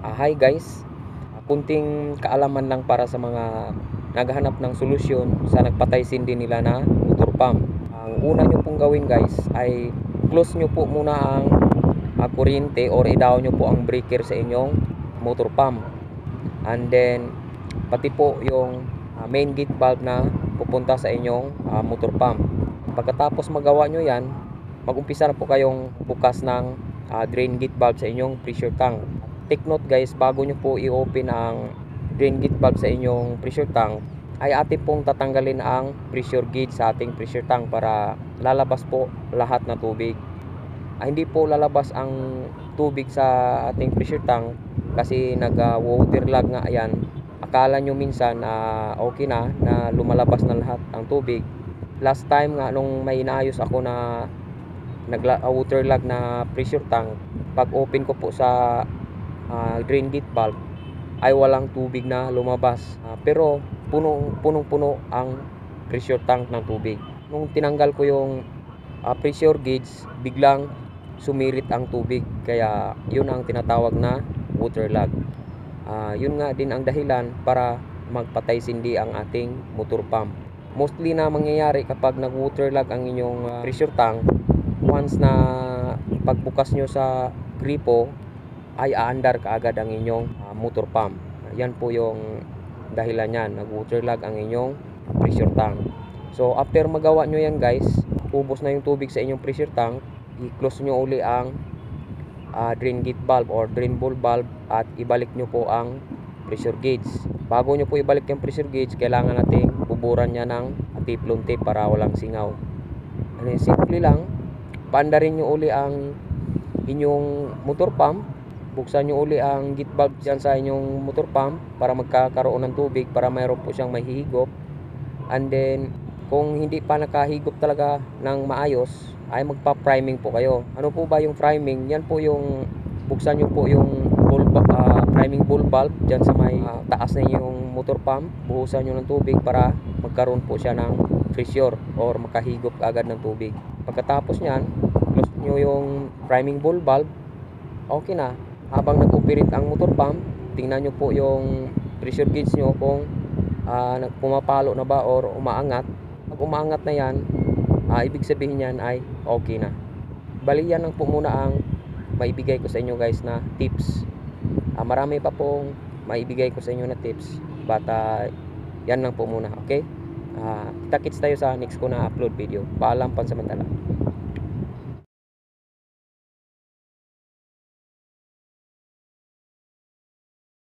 Hi guys, kunting kaalaman lang para sa mga naghahanap ng solusyon sa nagpatay sindi nila na motor pump. Ang una nyo pong gawin guys ay close nyo po muna ang kuryente or i-down nyo po ang breaker sa inyong motor pump. And then pati po yung main gate valve na pupunta sa inyong motor pump. Pagkatapos magawa nyo yan, mag-umpisa na po kayong bukas ng drain gate valve sa inyong pressure tank. Take note guys, bago nyo po i-open ang drain gate valve sa inyong pressure tank, ay atin pong tatanggalin ang pressure gauge sa ating pressure tank para lalabas po lahat na tubig. Hindi po lalabas ang tubig sa ating pressure tank kasi nag water lag nga yan. Akala nyo minsan okay na lumalabas na lahat ang tubig. Last time nga nung may inaayos ako na water lag na pressure tank, pag open ko po sa drain gate valve ay walang tubig na lumabas, pero punong-puno ang pressure tank ng tubig. Nung tinanggal ko yung pressure gauge, biglang sumirit ang tubig, kaya yun ang tinatawag na water lag. Yun nga din ang dahilan para magpatay sindi ang ating motor pump. Mostly na mangyayari kapag nag water lag ang inyong pressure tank, once na pagbukas nyo sa gripo ay aandar kaagad ang inyong motor pump. Yan po yung dahilan yan, nag water lag ang inyong pressure tank. So after magawa nyo yan guys, ubos na yung tubig sa inyong pressure tank, i-close nyo uli ang drain gate valve or drain ball valve at ibalik nyo po ang pressure gauge. Bago nyo po ibalik yung pressure gauge, kailangan nating buburan nya ng teflon tape para walang singaw. Simple lang, paandarin nyo uli ang inyong motor pump, buksan nyo uli ang gate valve dyan sa inyong motor pump para magkakaroon ng tubig, para mayroon po siyang mahihigop. And then kung hindi pa nakahigop talaga ng maayos, ay magpa-priming po kayo. Ano po ba yung priming? Yan po yung buksan nyo po yung priming ball valve dyan sa may taas na yung motor pump, buhusan nyo ng tubig para magkaroon po siya ng pressure or makahigop agad ng tubig. Pagkatapos nyan, close nyo yung priming ball valve, okay na. Habang nag-operate ang motor pump, tingnan nyo po yung pressure gauge nyo kung pumapalo na ba or umaangat. Pag umaangat na yan, ibig sabihin yan ay okay na. Bali yan lang po muna ang maibigay ko sa inyo guys na tips. Marami pa pong maibigay ko sa inyo na tips, but yan lang po muna, okay? Kita-kits tayo sa next ko na upload video. Paalam pansamantala.